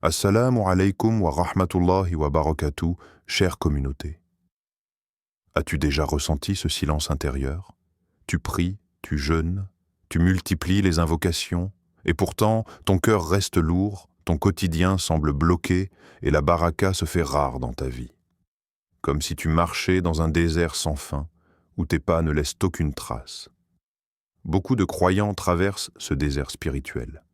Assalamu alaikum wa rahmatullahi wa barakatuh, chère communauté. As-tu déjà ressenti ce silence intérieur? Tu pries, tu jeûnes, tu multiplies les invocations, et pourtant ton cœur reste lourd, ton quotidien semble bloqué, et la baraka se fait rare dans ta vie. Comme si tu marchais dans un désert sans fin, où tes pas ne laissent aucune trace. Beaucoup de croyants traversent ce désert spirituel.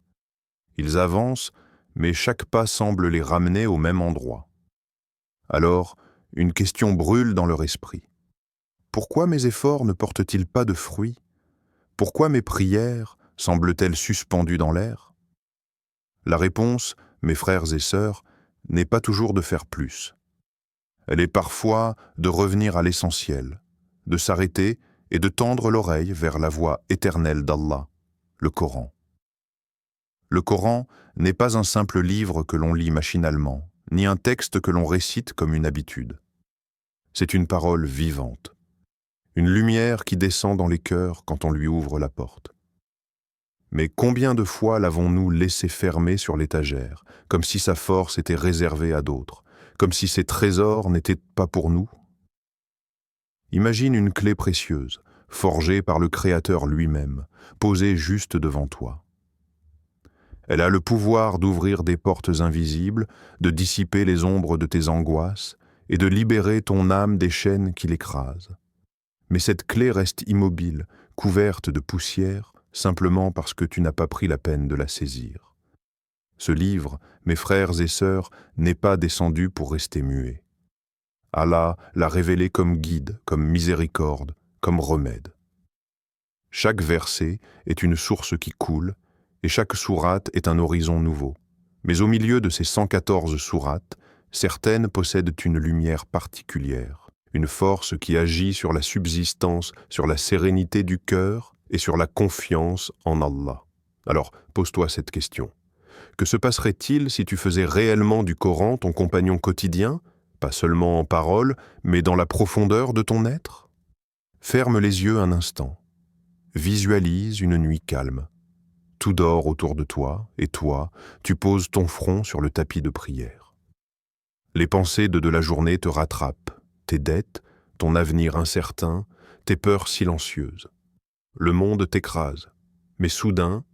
Ils avancent, mais chaque pas semble les ramener au même endroit. Alors, une question brûle dans leur esprit. Pourquoi mes efforts ne portent-ils pas de fruits? Pourquoi mes prières semblent-elles suspendues dans l'air? La réponse, mes frères et sœurs, n'est pas toujours de faire plus. Elle est parfois de revenir à l'essentiel, de s'arrêter et de tendre l'oreille vers la voix éternelle d'Allah, le Coran. Le Coran n'est pas un simple livre que l'on lit machinalement, ni un texte que l'on récite comme une habitude. C'est une parole vivante, une lumière qui descend dans les cœurs quand on lui ouvre la porte. Mais combien de fois l'avons-nous laissé fermer sur l'étagère, comme si sa force était réservée à d'autres, comme si ses trésors n'étaient pas pour nous? Imagine une clé précieuse, forgée par le Créateur lui-même, posée juste devant toi. Elle a le pouvoir d'ouvrir des portes invisibles, de dissiper les ombres de tes angoisses et de libérer ton âme des chaînes qui l'écrasent. Mais cette clé reste immobile, couverte de poussière, simplement parce que tu n'as pas pris la peine de la saisir. Ce livre, mes frères et sœurs, n'est pas descendu pour rester muet. Allah l'a révélé comme guide, comme miséricorde, comme remède. Chaque verset est une source qui coule, et chaque sourate est un horizon nouveau. Mais au milieu de ces 114 sourates, certaines possèdent une lumière particulière, une force qui agit sur la subsistance, sur la sérénité du cœur et sur la confiance en Allah. Alors, pose-toi cette question. Que se passerait-il si tu faisais réellement du Coran ton compagnon quotidien, pas seulement en parole, mais dans la profondeur de ton être? Ferme les yeux un instant. Visualise une nuit calme. Tout dort autour de toi, et toi, tu poses ton front sur le tapis de prière. Les pensées de la journée te rattrapent, tes dettes, ton avenir incertain, tes peurs silencieuses. Le monde t'écrase, mais soudain,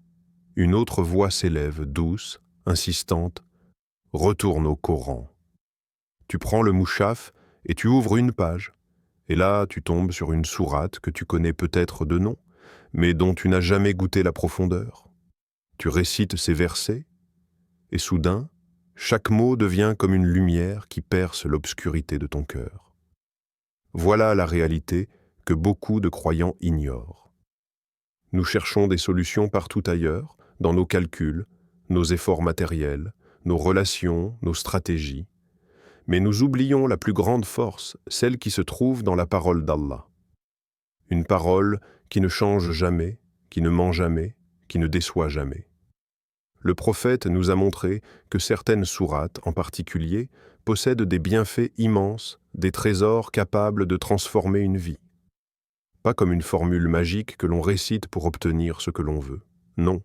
une autre voix s'élève, douce, insistante. Retourne au Coran. Tu prends le mouchaf et tu ouvres une page, et là tu tombes sur une sourate que tu connais peut-être de nom, mais dont tu n'as jamais goûté la profondeur. Tu récites ces versets, et soudain, chaque mot devient comme une lumière qui perce l'obscurité de ton cœur. Voilà la réalité que beaucoup de croyants ignorent. Nous cherchons des solutions partout ailleurs, dans nos calculs, nos efforts matériels, nos relations, nos stratégies, mais nous oublions la plus grande force, celle qui se trouve dans la parole d'Allah. Une parole qui ne change jamais, qui ne ment jamais, qui ne déçoit jamais. Le prophète nous a montré que certaines sourates, en particulier, possèdent des bienfaits immenses, des trésors capables de transformer une vie. Pas comme une formule magique que l'on récite pour obtenir ce que l'on veut, non,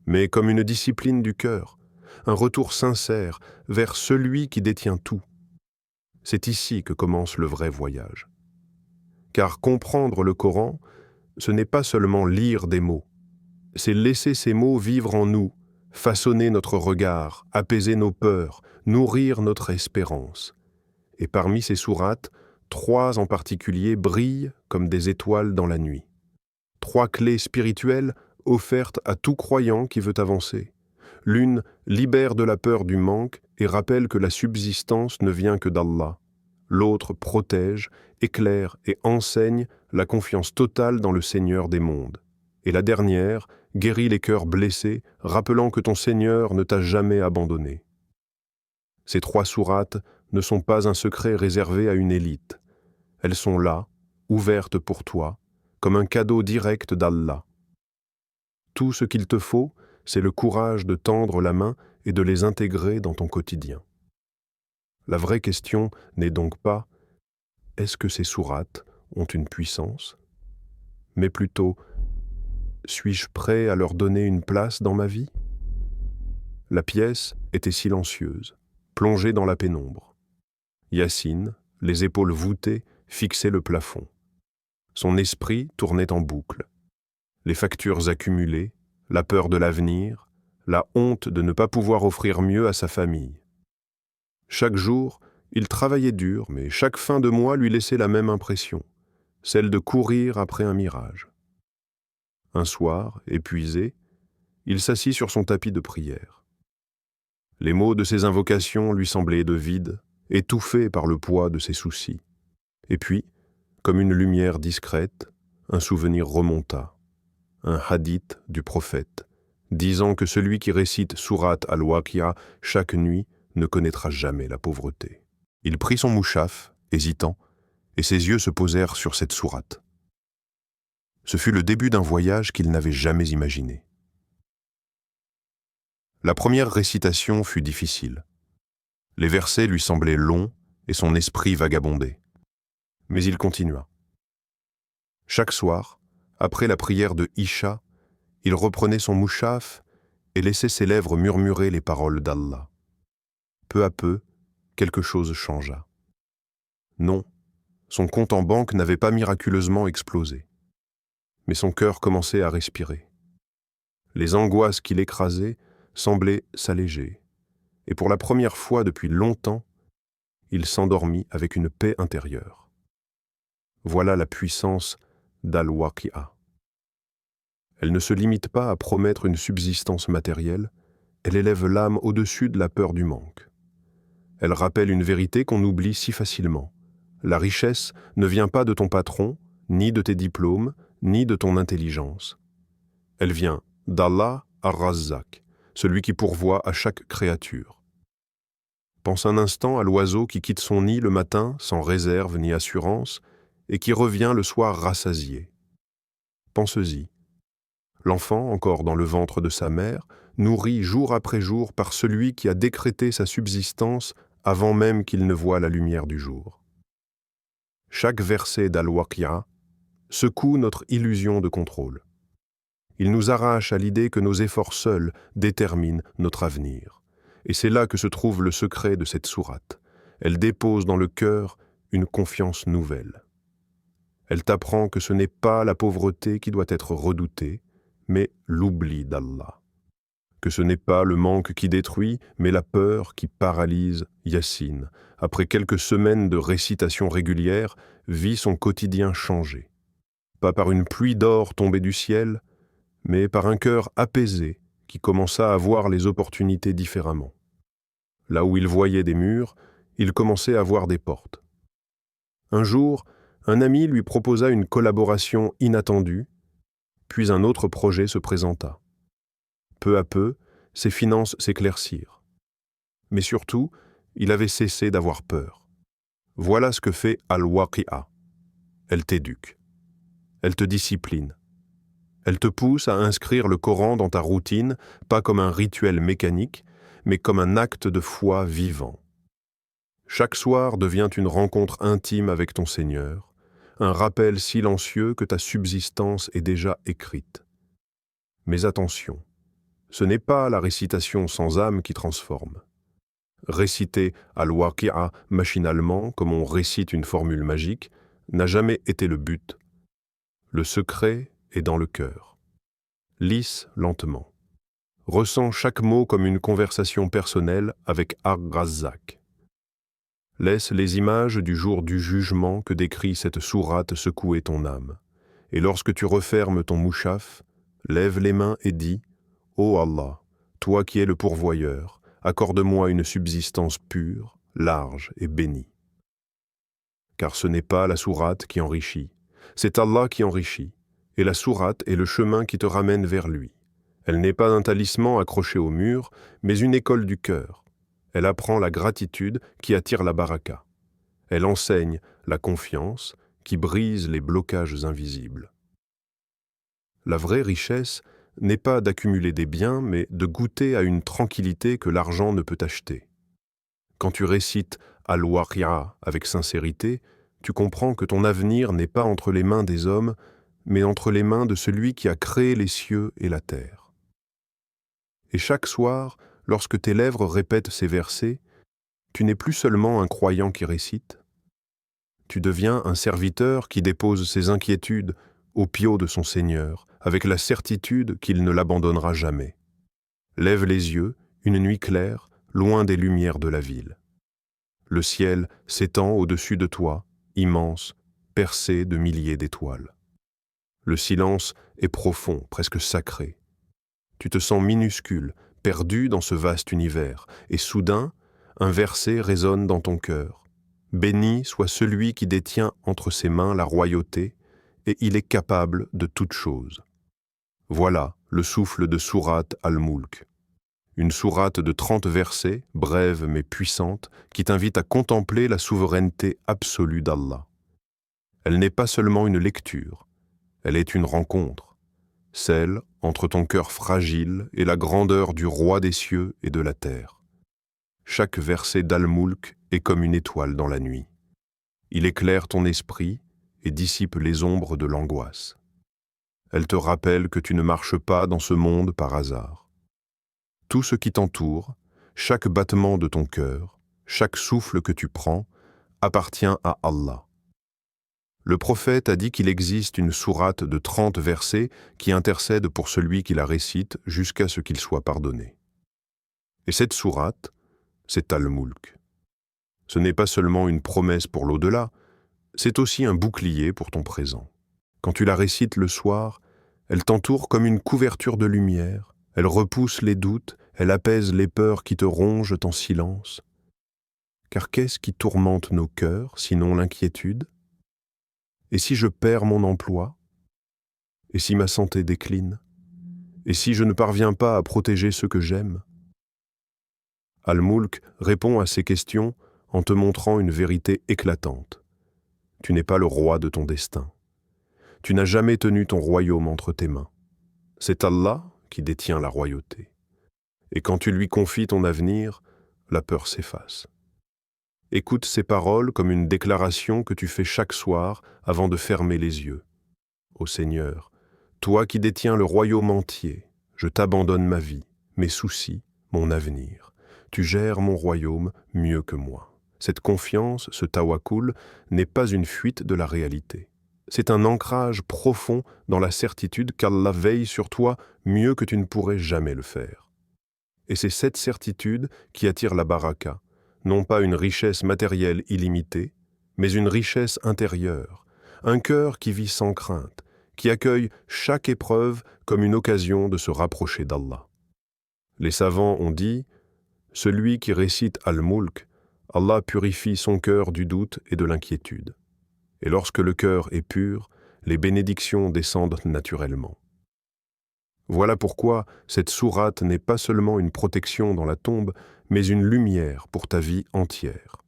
mais comme une discipline du cœur, un retour sincère vers celui qui détient tout. C'est ici que commence le vrai voyage. Car comprendre le Coran, ce n'est pas seulement lire des mots, c'est laisser ces mots vivre en nous, façonner notre regard, apaiser nos peurs, nourrir notre espérance. Et parmi ces sourates, 3 en particulier brillent comme des étoiles dans la nuit. 3 clés spirituelles offertes à tout croyant qui veut avancer. L'une libère de la peur du manque et rappelle que la subsistance ne vient que d'Allah. L'autre protège, éclaire et enseigne la confiance totale dans le Seigneur des mondes. Et la dernière guérit les cœurs blessés, rappelant que ton Seigneur ne t'a jamais abandonné. Ces 3 sourates ne sont pas un secret réservé à une élite. Elles sont là, ouvertes pour toi, comme un cadeau direct d'Allah. Tout ce qu'il te faut, c'est le courage de tendre la main et de les intégrer dans ton quotidien. La vraie question n'est donc pas « est-ce que ces sourates ont une puissance ?» mais plutôt « suis-je prêt à leur donner une place dans ma vie ?» La pièce était silencieuse, plongée dans la pénombre. Yassine, les épaules voûtées, fixait le plafond. Son esprit tournait en boucle. Les factures accumulées, la peur de l'avenir, la honte de ne pas pouvoir offrir mieux à sa famille. Chaque jour, il travaillait dur, mais chaque fin de mois lui laissait la même impression, celle de courir après un mirage. Un soir, épuisé, il s'assit sur son tapis de prière. Les mots de ses invocations lui semblaient de vide, étouffés par le poids de ses soucis. Et puis, comme une lumière discrète, un souvenir remonta, un hadith du prophète, disant que celui qui récite Sourate al-Waqi'a chaque nuit ne connaîtra jamais la pauvreté. Il prit son mouchaf, hésitant, et ses yeux se posèrent sur cette sourate. Ce fut le début d'un voyage qu'il n'avait jamais imaginé. La première récitation fut difficile. Les versets lui semblaient longs et son esprit vagabondait. Mais il continua. Chaque soir, après la prière de Isha, il reprenait son mouchaf et laissait ses lèvres murmurer les paroles d'Allah. Peu à peu, quelque chose changea. Non, son compte en banque n'avait pas miraculeusement explosé. Mais son cœur commençait à respirer. Les angoisses qui l'écrasaient semblaient s'alléger, et pour la première fois depuis longtemps, il s'endormit avec une paix intérieure. Voilà la puissance d'Al-Waqi'a. Elle ne se limite pas à promettre une subsistance matérielle, elle élève l'âme au-dessus de la peur du manque. Elle rappelle une vérité qu'on oublie si facilement. La richesse ne vient pas de ton patron, ni de tes diplômes, ni de ton intelligence. Elle vient d'Allah Ar-Razzaq, celui qui pourvoit à chaque créature. Pense un instant à l'oiseau qui quitte son nid le matin sans réserve ni assurance et qui revient le soir rassasié. Pense-y. L'enfant, encore dans le ventre de sa mère, nourri jour après jour par celui qui a décrété sa subsistance avant même qu'il ne voie la lumière du jour. Chaque verset d'Al-Waqi'a secoue notre illusion de contrôle. Il nous arrache à l'idée que nos efforts seuls déterminent notre avenir. Et c'est là que se trouve le secret de cette sourate. Elle dépose dans le cœur une confiance nouvelle. Elle t'apprend que ce n'est pas la pauvreté qui doit être redoutée, mais l'oubli d'Allah. Que ce n'est pas le manque qui détruit, mais la peur qui paralyse. Yassine, après quelques semaines de récitation régulière, vit son quotidien changer. Pas par une pluie d'or tombée du ciel, mais par un cœur apaisé qui commença à voir les opportunités différemment. Là où il voyait des murs, il commençait à voir des portes. Un jour, un ami lui proposa une collaboration inattendue, puis un autre projet se présenta. Peu à peu, ses finances s'éclaircirent. Mais surtout, il avait cessé d'avoir peur. Voilà ce que fait Al-Waqi'a. Elle t'éduque. Elle te discipline. Elle te pousse à inscrire le Coran dans ta routine, pas comme un rituel mécanique, mais comme un acte de foi vivant. Chaque soir devient une rencontre intime avec ton Seigneur, un rappel silencieux que ta subsistance est déjà écrite. Mais attention, ce n'est pas la récitation sans âme qui transforme. Réciter Al-Waqi'a machinalement, comme on récite une formule magique, n'a jamais été le but. Le secret est dans le cœur. Lisse lentement. Ressens chaque mot comme une conversation personnelle avec Ar-Razzaq. Laisse les images du jour du jugement que décrit cette sourate secouer ton âme. Et lorsque tu refermes ton mouchaf, lève les mains et dis « Ô Allah, toi qui es le pourvoyeur, accorde-moi une subsistance pure, large et bénie. » Car ce n'est pas la sourate qui enrichit, c'est Allah qui enrichit, et la sourate est le chemin qui te ramène vers lui. Elle n'est pas un talisman accroché au mur, mais une école du cœur. Elle apprend la gratitude qui attire la baraka. Elle enseigne la confiance qui brise les blocages invisibles. La vraie richesse n'est pas d'accumuler des biens, mais de goûter à une tranquillité que l'argent ne peut acheter. Quand tu récites Al-Waqi'a avec sincérité, tu comprends que ton avenir n'est pas entre les mains des hommes, mais entre les mains de celui qui a créé les cieux et la terre. Et chaque soir, lorsque tes lèvres répètent ces versets, tu n'es plus seulement un croyant qui récite, tu deviens un serviteur qui dépose ses inquiétudes au pied de son Seigneur, avec la certitude qu'il ne l'abandonnera jamais. Lève les yeux, une nuit claire, loin des lumières de la ville. Le ciel s'étend au-dessus de toi, immense, percé de milliers d'étoiles. Le silence est profond, presque sacré. Tu te sens minuscule, perdu dans ce vaste univers, et soudain, un verset résonne dans ton cœur. Béni soit celui qui détient entre ses mains la royauté, et il est capable de toutes choses. Voilà le souffle de Sourate Al-Mulk. Une sourate de 30 versets, brève mais puissante, qui t'invite à contempler la souveraineté absolue d'Allah. Elle n'est pas seulement une lecture, elle est une rencontre, celle entre ton cœur fragile et la grandeur du roi des cieux et de la terre. Chaque verset d'Al-Mulk est comme une étoile dans la nuit. Il éclaire ton esprit et dissipe les ombres de l'angoisse. Elle te rappelle que tu ne marches pas dans ce monde par hasard. Tout ce qui t'entoure, chaque battement de ton cœur, chaque souffle que tu prends, appartient à Allah. Le prophète a dit qu'il existe une sourate de 30 versets qui intercède pour celui qui la récite jusqu'à ce qu'il soit pardonné. Et cette sourate, c'est Al-Mulk. Ce n'est pas seulement une promesse pour l'au-delà, c'est aussi un bouclier pour ton présent. Quand tu la récites le soir, elle t'entoure comme une couverture de lumière, elle repousse les doutes, elle apaise les peurs qui te rongent en silence. Car qu'est-ce qui tourmente nos cœurs, sinon l'inquiétude ? Et si je perds mon emploi ? Et si ma santé décline ? Et si je ne parviens pas à protéger ceux que j'aime ? Al-Mulk répond à ces questions en te montrant une vérité éclatante. Tu n'es pas le roi de ton destin. Tu n'as jamais tenu ton royaume entre tes mains. C'est Allah qui détient la royauté. Et quand tu lui confies ton avenir, la peur s'efface. Écoute ces paroles comme une déclaration que tu fais chaque soir avant de fermer les yeux. Ô Seigneur, toi qui détiens le royaume entier, je t'abandonne ma vie, mes soucis, mon avenir. Tu gères mon royaume mieux que moi. Cette confiance, ce tawakkul, n'est pas une fuite de la réalité. C'est un ancrage profond dans la certitude qu'Allah veille sur toi mieux que tu ne pourrais jamais le faire. Et c'est cette certitude qui attire la baraka, non pas une richesse matérielle illimitée, mais une richesse intérieure, un cœur qui vit sans crainte, qui accueille chaque épreuve comme une occasion de se rapprocher d'Allah. Les savants ont dit « Celui qui récite Al-Mulk, Allah purifie son cœur du doute et de l'inquiétude. Et lorsque le cœur est pur, les bénédictions descendent naturellement. » Voilà pourquoi cette sourate n'est pas seulement une protection dans la tombe, mais une lumière pour ta vie entière.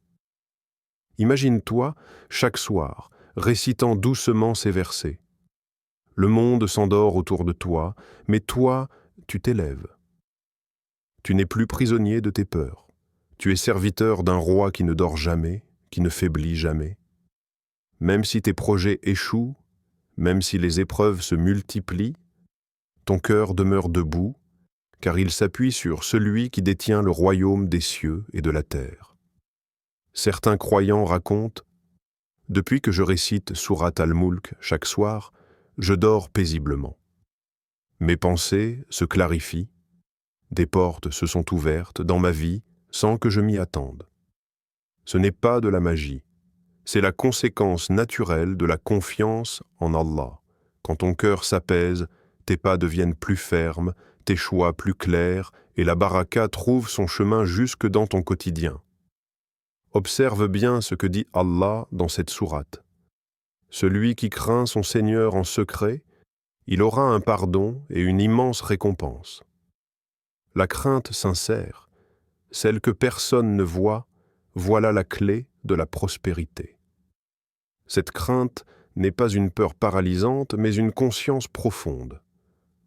Imagine-toi, chaque soir, récitant doucement ces versets. Le monde s'endort autour de toi, mais toi, tu t'élèves. Tu n'es plus prisonnier de tes peurs. Tu es serviteur d'un roi qui ne dort jamais, qui ne faiblit jamais. Même si tes projets échouent, même si les épreuves se multiplient, ton cœur demeure debout, car il s'appuie sur celui qui détient le royaume des cieux et de la terre. Certains croyants racontent « Depuis que je récite Sourate Al-Mulk chaque soir, je dors paisiblement. Mes pensées se clarifient, des portes se sont ouvertes dans ma vie sans que je m'y attende. Ce n'est pas de la magie, c'est la conséquence naturelle de la confiance en Allah. Quand ton cœur s'apaise, tes pas deviennent plus fermes, tes choix plus clairs, et la baraka trouve son chemin jusque dans ton quotidien. Observe bien ce que dit Allah dans cette sourate. Celui qui craint son Seigneur en secret, il aura un pardon et une immense récompense. La crainte sincère, celle que personne ne voit, voilà la clé de la prospérité. Cette crainte n'est pas une peur paralysante, mais une conscience profonde.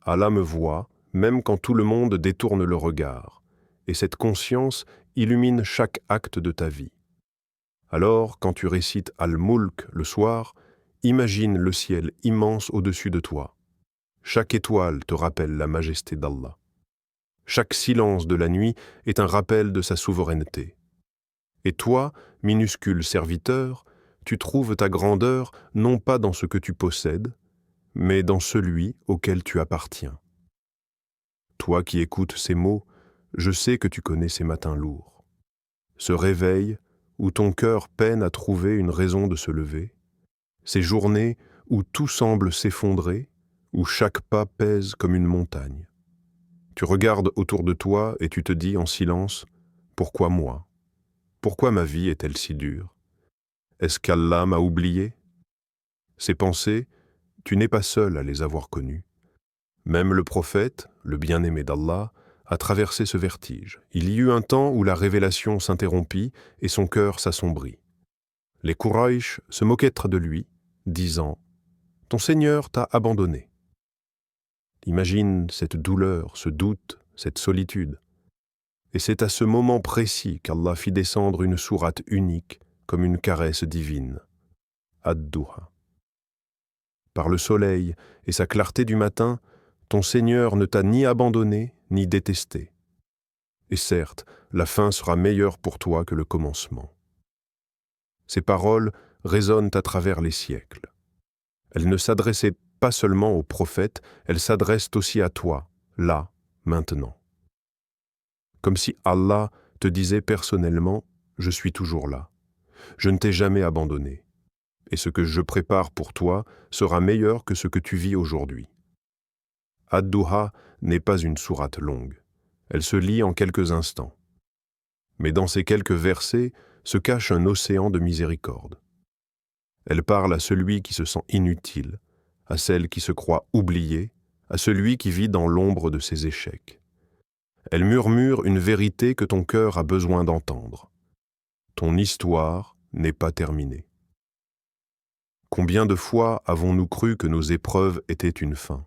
Allah me voit, même quand tout le monde détourne le regard, et cette conscience illumine chaque acte de ta vie. Alors, quand tu récites Al-Mulk le soir, imagine le ciel immense au-dessus de toi. Chaque étoile te rappelle la majesté d'Allah. Chaque silence de la nuit est un rappel de sa souveraineté. Et toi, minuscule serviteur, tu trouves ta grandeur non pas dans ce que tu possèdes, mais dans celui auquel tu appartiens. Toi qui écoutes ces mots, je sais que tu connais ces matins lourds. Ce réveil où ton cœur peine à trouver une raison de se lever, ces journées où tout semble s'effondrer, où chaque pas pèse comme une montagne. Tu regardes autour de toi et tu te dis en silence, « Pourquoi moi ? Pourquoi ma vie est-elle si dure ? Est-ce qu'Allah m'a oublié ?» Ces pensées, tu n'es pas seul à les avoir connues. Même le prophète, le bien-aimé d'Allah, a traversé ce vertige. Il y eut un temps où la révélation s'interrompit et son cœur s'assombrit. Les Quraysh se moquaient de lui, disant « Ton Seigneur t'a abandonné ». Imagine cette douleur, ce doute, cette solitude. Et c'est à ce moment précis qu'Allah fit descendre une sourate unique comme une caresse divine. Ad-Duha. Par le soleil et sa clarté du matin, ton Seigneur ne t'a ni abandonné ni détesté. Et certes, la fin sera meilleure pour toi que le commencement. Ces paroles résonnent à travers les siècles. Elles ne s'adressaient pas seulement aux prophètes, elles s'adressent aussi à toi, là, maintenant. Comme si Allah te disait personnellement « Je suis toujours là. Je ne t'ai jamais abandonné. Et ce que je prépare pour toi sera meilleur que ce que tu vis aujourd'hui. » Ad-Duha n'est pas une sourate longue. Elle se lit en quelques instants. Mais dans ces quelques versets se cache un océan de miséricorde. Elle parle à celui qui se sent inutile, à celle qui se croit oubliée, à celui qui vit dans l'ombre de ses échecs. Elle murmure une vérité que ton cœur a besoin d'entendre. Ton histoire n'est pas terminée. Combien de fois avons-nous cru que nos épreuves étaient une fin ?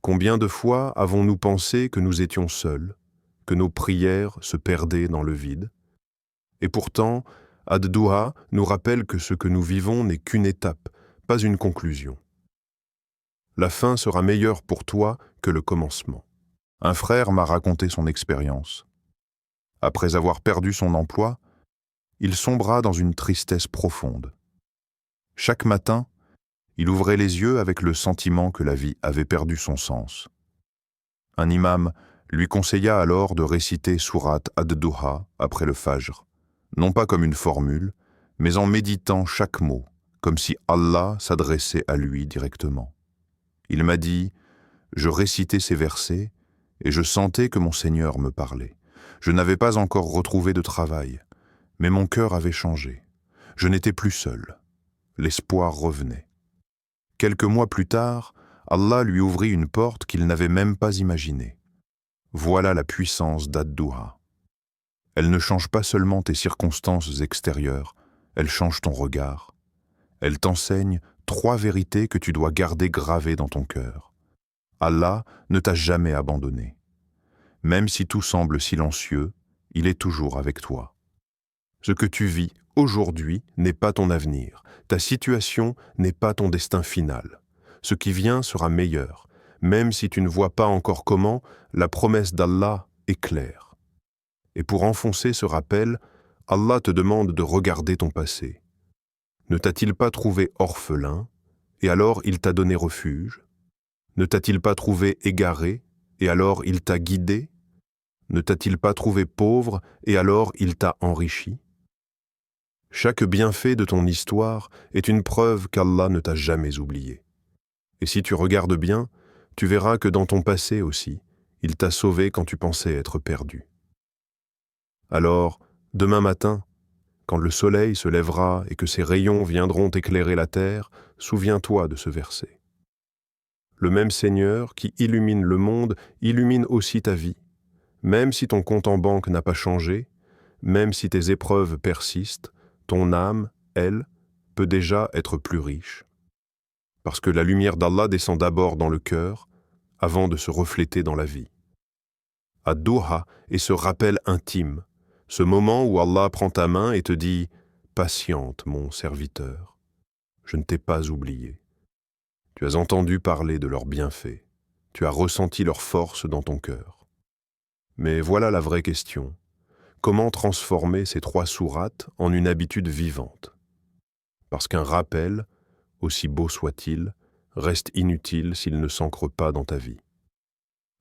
Combien de fois avons-nous pensé que nous étions seuls, que nos prières se perdaient dans le vide ? Et pourtant, Ad-Duha nous rappelle que ce que nous vivons n'est qu'une étape, pas une conclusion. La fin sera meilleure pour toi que le commencement. Un frère m'a raconté son expérience. Après avoir perdu son emploi, il sombra dans une tristesse profonde. Chaque matin, il ouvrait les yeux avec le sentiment que la vie avait perdu son sens. Un imam lui conseilla alors de réciter sourate Ad-Duha après le Fajr, non pas comme une formule, mais en méditant chaque mot, comme si Allah s'adressait à lui directement. Il m'a dit, je récitais ces versets et je sentais que mon Seigneur me parlait. Je n'avais pas encore retrouvé de travail, mais mon cœur avait changé. Je n'étais plus seul. L'espoir revenait. Quelques mois plus tard, Allah lui ouvrit une porte qu'il n'avait même pas imaginée. Voilà la puissance d'Ad-Duha. Elle ne change pas seulement tes circonstances extérieures, elle change ton regard. Elle t'enseigne 3 vérités que tu dois garder gravées dans ton cœur. Allah ne t'a jamais abandonné. Même si tout semble silencieux, il est toujours avec toi. Ce que tu vis aujourd'hui n'est pas ton avenir. Ta situation n'est pas ton destin final. Ce qui vient sera meilleur. Même si tu ne vois pas encore comment, la promesse d'Allah est claire. Et pour enfoncer ce rappel, Allah te demande de regarder ton passé. Ne t'a-t-il pas trouvé orphelin, et alors il t'a donné refuge ? Ne t'a-t-il pas trouvé égaré, et alors il t'a guidé ? Ne t'a-t-il pas trouvé pauvre, et alors il t'a enrichi ? Chaque bienfait de ton histoire est une preuve qu'Allah ne t'a jamais oublié. Et si tu regardes bien, tu verras que dans ton passé aussi, il t'a sauvé quand tu pensais être perdu. Alors, demain matin, quand le soleil se lèvera et que ses rayons viendront éclairer la terre, souviens-toi de ce verset. Le même Seigneur qui illumine le monde illumine aussi ta vie. Même si ton compte en banque n'a pas changé, même si tes épreuves persistent, ton âme, elle, peut déjà être plus riche. Parce que la lumière d'Allah descend d'abord dans le cœur, avant de se refléter dans la vie. Ad-Duha est ce rappel intime, ce moment où Allah prend ta main et te dit « Patiente, mon serviteur, je ne t'ai pas oublié. Tu as entendu parler de leurs bienfaits, tu as ressenti leur force dans ton cœur. Mais voilà la vraie question. Comment transformer ces 3 sourates en une habitude vivante? Parce qu'un rappel, aussi beau soit-il, reste inutile s'il ne s'ancre pas dans ta vie.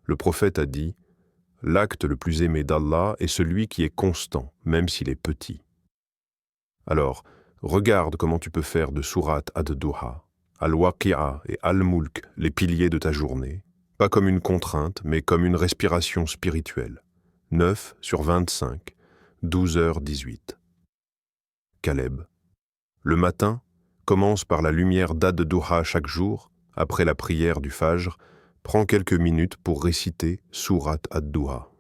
Le prophète a dit « L'acte le plus aimé d'Allah est celui qui est constant, même s'il est petit. » Alors, regarde comment tu peux faire de sourate ad-Duha, al-Waqi'a et al-Mulk les piliers de ta journée, pas comme une contrainte, mais comme une respiration spirituelle. 9/25, 12h18. Caleb. Le matin, commence par la lumière d'ad-Duha chaque jour, après la prière du Fajr, prends quelques minutes pour réciter sourate ad-Duha.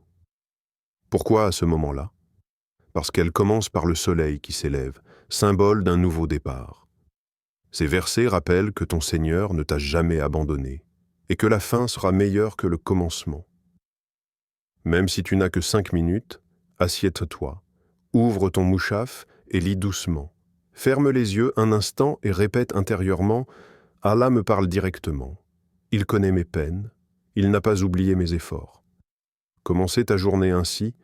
Pourquoi à ce moment-là? Parce qu'elle commence par le soleil qui s'élève, symbole d'un nouveau départ. Ces versets rappellent que ton Seigneur ne t'a jamais abandonné et que la fin sera meilleure que le commencement. Même si tu n'as que 5 minutes, assieds-toi, ouvre ton mouchaf et lis doucement. Ferme les yeux un instant et répète intérieurement « Allah me parle directement. Il connaît mes peines, il n'a pas oublié mes efforts. » Commencer ta journée ainsi,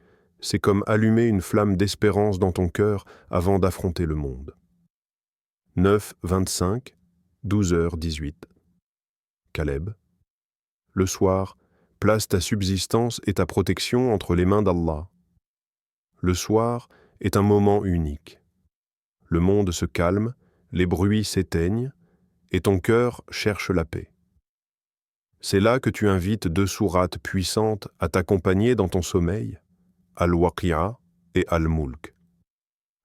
c'est comme allumer une flamme d'espérance dans ton cœur avant d'affronter le monde. 9/25, 12h18. Caleb. Le soir, place ta subsistance et ta protection entre les mains d'Allah. Le soir est un moment unique. Le monde se calme, les bruits s'éteignent, et ton cœur cherche la paix. C'est là que tu invites 2 sourates puissantes à t'accompagner dans ton sommeil, Al-Waqi'a et Al-Mulk.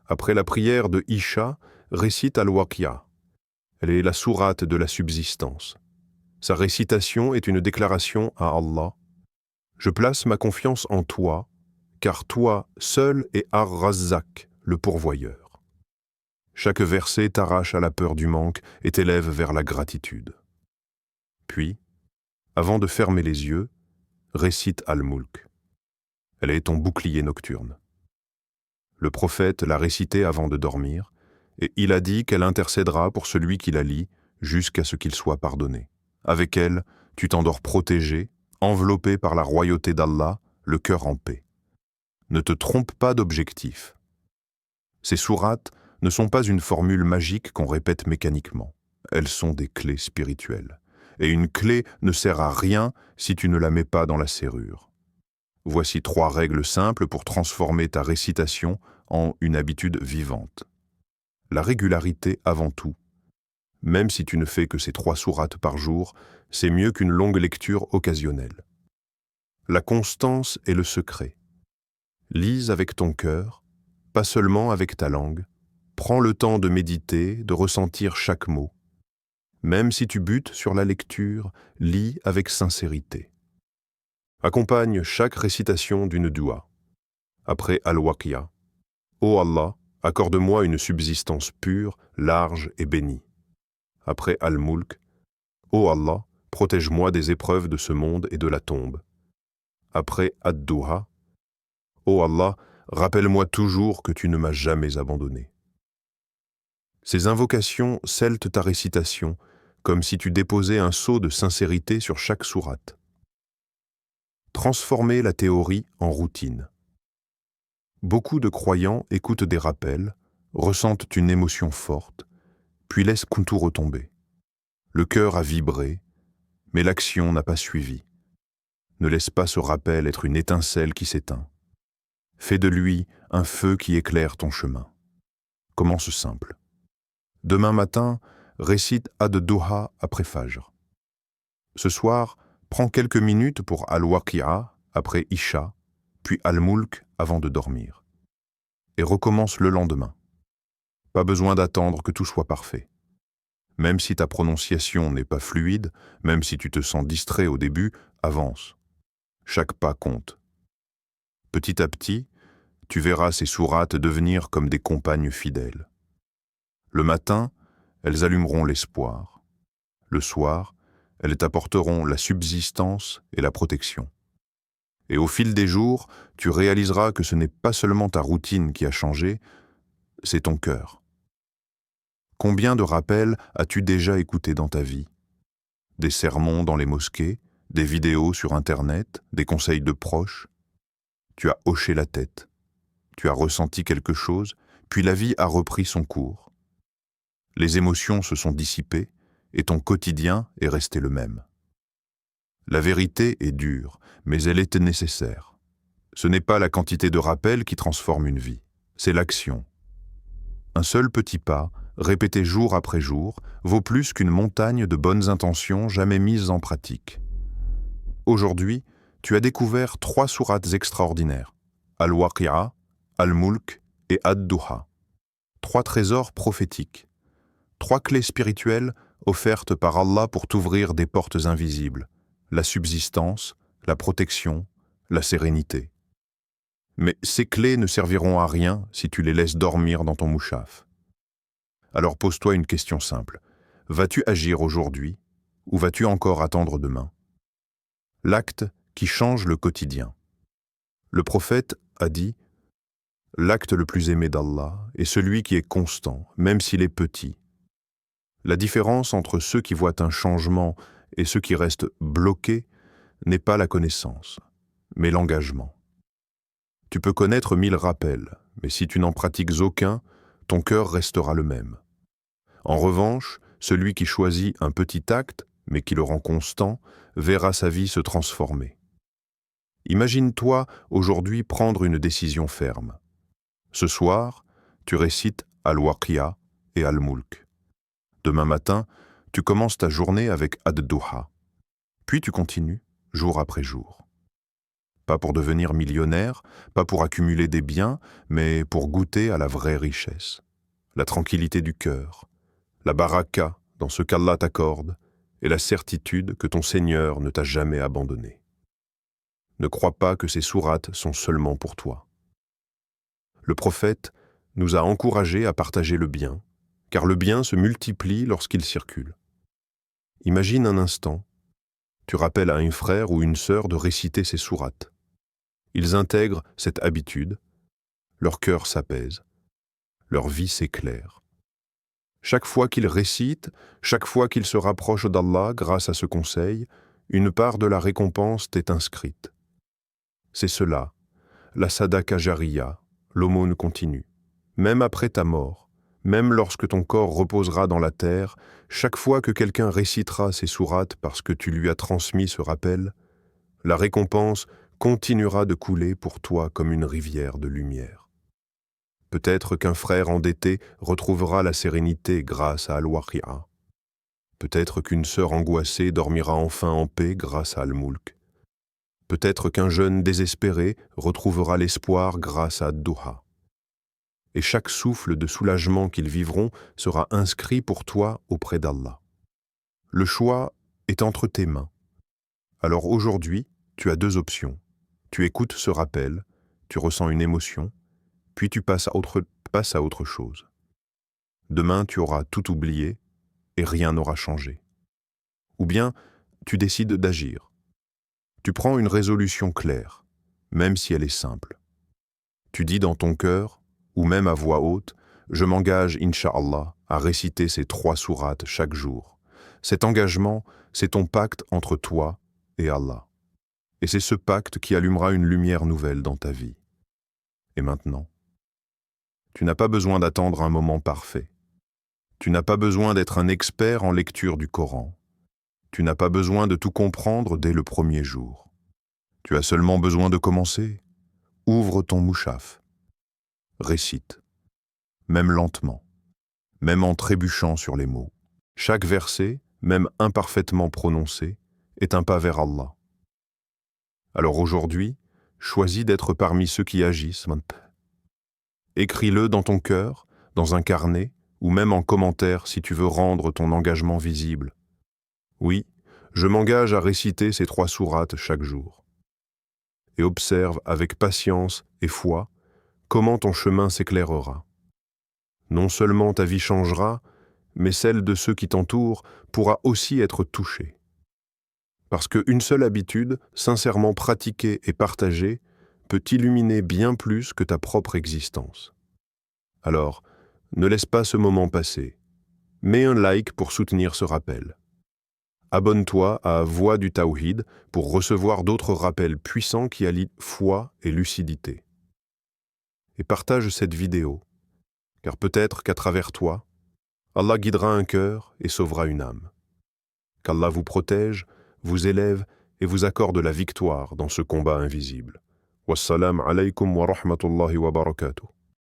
Après la prière de Isha, récite Al-Waqi'a. Elle est la sourate de la subsistance. Sa récitation est une déclaration à Allah. Je place ma confiance en toi, car toi seul est Ar-Razzaq, le pourvoyeur. Chaque verset t'arrache à la peur du manque et t'élève vers la gratitude. Puis, avant de fermer les yeux, récite Al-Mulk. Elle est ton bouclier nocturne. Le prophète l'a récitée avant de dormir, et il a dit qu'elle intercédera pour celui qui la lit jusqu'à ce qu'il soit pardonné. Avec elle, tu t'endors protégé, enveloppé par la royauté d'Allah, le cœur en paix. Ne te trompe pas d'objectif. Ces sourates ne sont pas une formule magique qu'on répète mécaniquement. Elles sont des clés spirituelles. Et une clé ne sert à rien si tu ne la mets pas dans la serrure. Voici 3 règles simples pour transformer ta récitation en une habitude vivante. La régularité avant tout. Même si tu ne fais que ces 3 sourates par jour, c'est mieux qu'une longue lecture occasionnelle. La constance est le secret. Lise avec ton cœur, pas seulement avec ta langue. Prends le temps de méditer, de ressentir chaque mot. Même si tu butes sur la lecture, lis avec sincérité. Accompagne chaque récitation d'une dua. Après Al-Waqi'a. Ô Allah, accorde-moi une subsistance pure, large et bénie. Après Al-Mulk. Ô Allah, protège-moi des épreuves de ce monde et de la tombe. Après Ad-Duha. Ô Allah, rappelle-moi toujours que tu ne m'as jamais abandonné. Ces invocations scellent ta récitation, comme si tu déposais un sceau de sincérité sur chaque sourate. Transformer la théorie en routine. Beaucoup de croyants écoutent des rappels, ressentent une émotion forte, puis laissent tout retomber. Le cœur a vibré, mais l'action n'a pas suivi. Ne laisse pas ce rappel être une étincelle qui s'éteint. Fais de lui un feu qui éclaire ton chemin. Commence simple. Demain matin, récite ad-Duha après Fajr. Ce soir, prends quelques minutes pour Al-Waqi'a après Isha, puis Al-Mulk avant de dormir. Et recommence le lendemain. Pas besoin d'attendre que tout soit parfait. Même si ta prononciation n'est pas fluide, même si tu te sens distrait au début, avance. Chaque pas compte. Petit à petit, tu verras ces sourates devenir comme des compagnes fidèles. Le matin, elles allumeront l'espoir. Le soir, elles t'apporteront la subsistance et la protection. Et au fil des jours, tu réaliseras que ce n'est pas seulement ta routine qui a changé, c'est ton cœur. Combien de rappels as-tu déjà écoutés dans ta vie? Des sermons dans les mosquées, des vidéos sur Internet, des conseils de proches? Tu as hoché la tête. Tu as ressenti quelque chose, puis la vie a repris son cours. Les émotions se sont dissipées et ton quotidien est resté le même. La vérité est dure, mais elle était nécessaire. Ce n'est pas la quantité de rappels qui transforme une vie, c'est l'action. Un seul petit pas, répété jour après jour, vaut plus qu'une montagne de bonnes intentions jamais mises en pratique. Aujourd'hui, tu as découvert 3 sourates extraordinaires, Al-Waqi'a, Al-Mulk et Ad-Duha. 3 trésors prophétiques, 3 clés spirituelles offertes par Allah pour t'ouvrir des portes invisibles, la subsistance, la protection, la sérénité. Mais ces clés ne serviront à rien si tu les laisses dormir dans ton mouchaf. Alors pose-toi une question simple. Vas-tu agir aujourd'hui ou vas-tu encore attendre demain? L'acte qui change le quotidien. Le prophète a dit « L'acte le plus aimé d'Allah est celui qui est constant, même s'il est petit. » La différence entre ceux qui voient un changement et ceux qui restent bloqués n'est pas la connaissance, mais l'engagement. Tu peux connaître 1000 rappels, mais si tu n'en pratiques aucun, ton cœur restera le même. En revanche, celui qui choisit un petit acte, mais qui le rend constant, verra sa vie se transformer. Imagine-toi aujourd'hui prendre une décision ferme. Ce soir, tu récites Al-Waqi'a et Al-Mulk. Demain matin, tu commences ta journée avec Ad-Duha. Puis tu continues, jour après jour. Pas pour devenir millionnaire, pas pour accumuler des biens, mais pour goûter à la vraie richesse, la tranquillité du cœur, la baraka dans ce qu'Allah t'accorde et la certitude que ton Seigneur ne t'a jamais abandonné. Ne crois pas que ces sourates sont seulement pour toi. Le prophète nous a encouragés à partager le bien, car le bien se multiplie lorsqu'il circule. Imagine un instant, tu rappelles à un frère ou une sœur de réciter ces sourates. Ils intègrent cette habitude, leur cœur s'apaise, leur vie s'éclaire. Chaque fois qu'ils récitent, chaque fois qu'ils se rapprochent d'Allah grâce à ce conseil, une part de la récompense t'est inscrite. C'est cela, la sadaka jariya, l'aumône continue. Même après ta mort, même lorsque ton corps reposera dans la terre, chaque fois que quelqu'un récitera ces sourates parce que tu lui as transmis ce rappel, la récompense continuera de couler pour toi comme une rivière de lumière. Peut-être qu'un frère endetté retrouvera la sérénité grâce à Al-Waqi'a. Peut-être qu'une sœur angoissée dormira enfin en paix grâce à Al-Mulk. Peut-être qu'un jeune désespéré retrouvera l'espoir grâce à Ad-Duha. Et chaque souffle de soulagement qu'ils vivront sera inscrit pour toi auprès d'Allah. Le choix est entre tes mains. Alors aujourd'hui, tu as 2 options. Tu écoutes ce rappel, tu ressens une émotion, puis tu passes à autre chose. Demain, tu auras tout oublié et rien n'aura changé. Ou bien, tu décides d'agir. Tu prends une résolution claire, même si elle est simple. Tu dis dans ton cœur, ou même à voix haute, « Je m'engage, Inch'Allah, à réciter ces 3 sourates chaque jour. » Cet engagement, c'est ton pacte entre toi et Allah. Et c'est ce pacte qui allumera une lumière nouvelle dans ta vie. Et maintenant, tu n'as pas besoin d'attendre un moment parfait. Tu n'as pas besoin d'être un expert en lecture du Coran. Tu n'as pas besoin de tout comprendre dès le premier jour. Tu as seulement besoin de commencer. Ouvre ton mouchaf. Récite. Même lentement. Même en trébuchant sur les mots. Chaque verset, même imparfaitement prononcé, est un pas vers Allah. Alors aujourd'hui, choisis d'être parmi ceux qui agissent. Écris-le dans ton cœur, dans un carnet, ou même en commentaire si tu veux rendre ton engagement visible. Oui, je m'engage à réciter ces 3 sourates chaque jour. Et observe avec patience et foi comment ton chemin s'éclairera. Non seulement ta vie changera, mais celle de ceux qui t'entourent pourra aussi être touchée. Parce qu'une seule habitude, sincèrement pratiquée et partagée, peut illuminer bien plus que ta propre existence. Alors, ne laisse pas ce moment passer. Mets un like pour soutenir ce rappel. Abonne-toi à Voix du Tawhid pour recevoir d'autres rappels puissants qui allient foi et lucidité. Et partage cette vidéo, car peut-être qu'à travers toi, Allah guidera un cœur et sauvera une âme. Qu'Allah vous protège, vous élève et vous accorde la victoire dans ce combat invisible. Wassalamu alaykum wa rahmatullahi wa barakatuh.